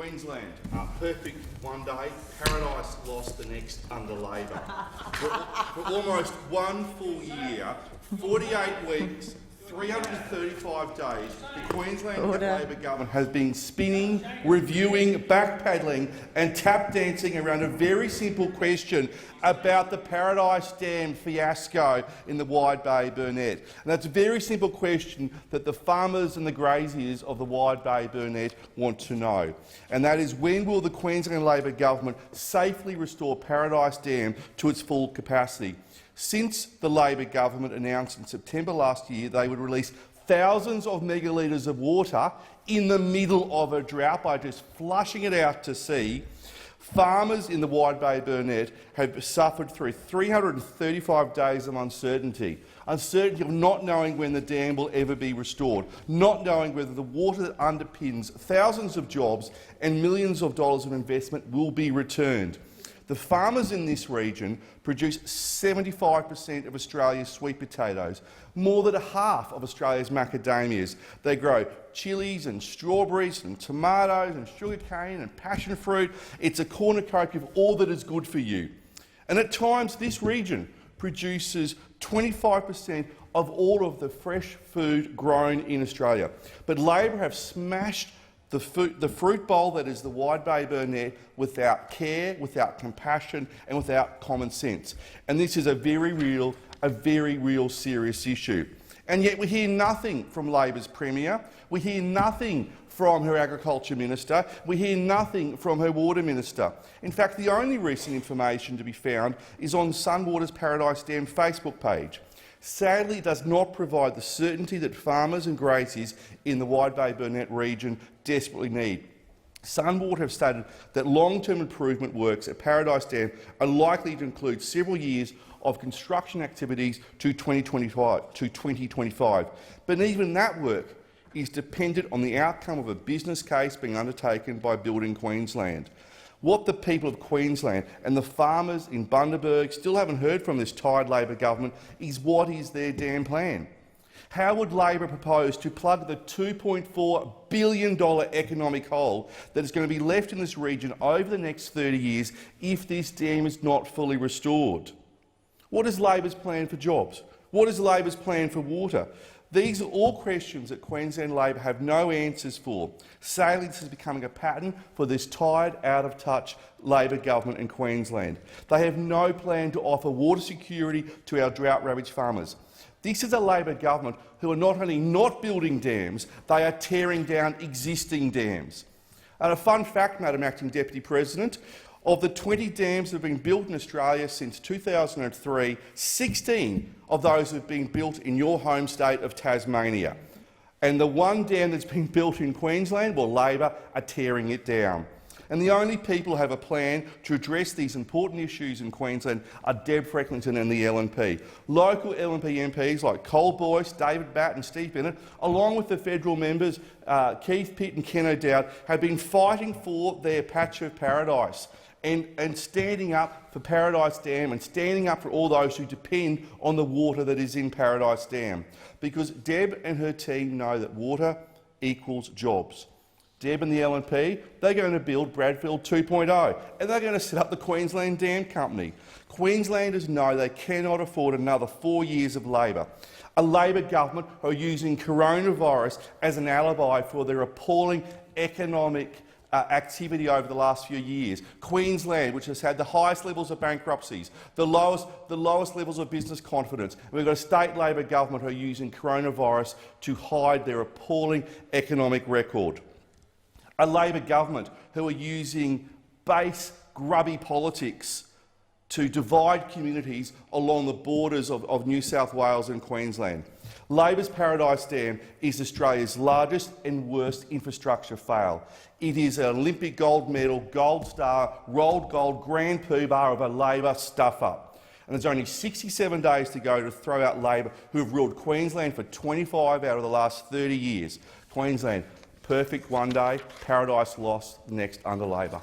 Queensland, perfect one day, paradise lost the next under Labor. For almost one full year, 48 weeks, 335 days, the Queensland Labor government has been spinning, reviewing, backpedalling and tap dancing around a very simple question about the Paradise Dam fiasco in the Wide Bay Burnett. And that's a very simple question that the farmers and the graziers of the Wide Bay Burnett want to know. And that is, when will the Queensland Labor government safely restore Paradise Dam to its full capacity? Since the Labor government announced in September last year they would release thousands of megalitres of water in the middle of a drought by just flushing it out to sea, farmers in the Wide Bay Burnett have suffered through 335 days of uncertainty. Uncertainty of not knowing when the dam will ever be restored, not knowing whether the water that underpins thousands of jobs and millions of dollars of investment will be returned. The farmers in this region produce 75% of Australia's sweet potatoes, more than half of Australia's macadamias. They grow chilies and strawberries and tomatoes and sugarcane and passion fruit. It's a cornucopia of all that is good for you. And at times this region produces 25% of all of the fresh food grown in Australia. But Labor have smashed the fruit bowl that is the Wide Bay Burnett without care, without compassion and without common sense. And this is a very real serious issue. And yet we hear nothing from Labor's Premier, we hear nothing from her Agriculture Minister, we hear nothing from her Water Minister. In fact, the only recent information to be found is on Sunwater's Paradise Dam Facebook page. Sadly, it does not provide the certainty that farmers and graziers in the Wide Bay Burnett region desperately need. Sunwater have stated that long-term improvement works at Paradise Dam are likely to include several years of construction activities to 2025. But even that work is dependent on the outcome of a business case being undertaken by Building Queensland. What the people of Queensland and the farmers in Bundaberg still haven't heard from this tired Labor government is what is their dam plan. How would Labor propose to plug the $2.4 billion economic hole that is going to be left in this region over the next 30 years if this dam is not fully restored? What is Labor's plan for jobs? What is Labor's plan for water? These are all questions that Queensland Labor have no answers for. Sadly, this is becoming a pattern for this tired, out-of-touch Labor government in Queensland. They have no plan to offer water security to our drought-ravaged farmers. This is a Labor government who are not only not building dams, they are tearing down existing dams. And a fun fact, Madam Acting Deputy President, of the 20 dams that have been built in Australia since 2003, 16 of those have been built in your home state of Tasmania. And the one dam that's been built in Queensland, well, Labor are tearing it down. And the only people who have a plan to address these important issues in Queensland are Deb Frecklington and the LNP. Local LNP MPs like Cole Boyce, David Batt and Steve Bennett, along with the federal members Keith Pitt and Ken O'Dowd, have been fighting for their patch of paradise and standing up for Paradise Dam and standing up for all those who depend on the water that is in Paradise Dam. Because Deb and her team know that water equals jobs. Deb and the LNP, they're going to build Bradfield 2.0 and they're going to set up the Queensland Dam Company. Queenslanders know they cannot afford another 4 years of Labor. A Labor government who are using coronavirus as an alibi for their appalling economic activity over the last few years. Queensland, which has had the highest levels of bankruptcies, the lowest levels of business confidence. And we've got a state Labor government who are using coronavirus to hide their appalling economic record. A Labor government who are using base, grubby politics to divide communities along the borders of New South Wales and Queensland. Labor's Paradise Dam is Australia's largest and worst infrastructure fail. It is an Olympic gold medal, gold star, rolled gold grand poobah of a Labor stuff-up. And there's only 67 days to go to throw out Labor, who have ruled Queensland for 25 out of the last 30 years. Queensland, perfect one day, paradise lost, next under Labor.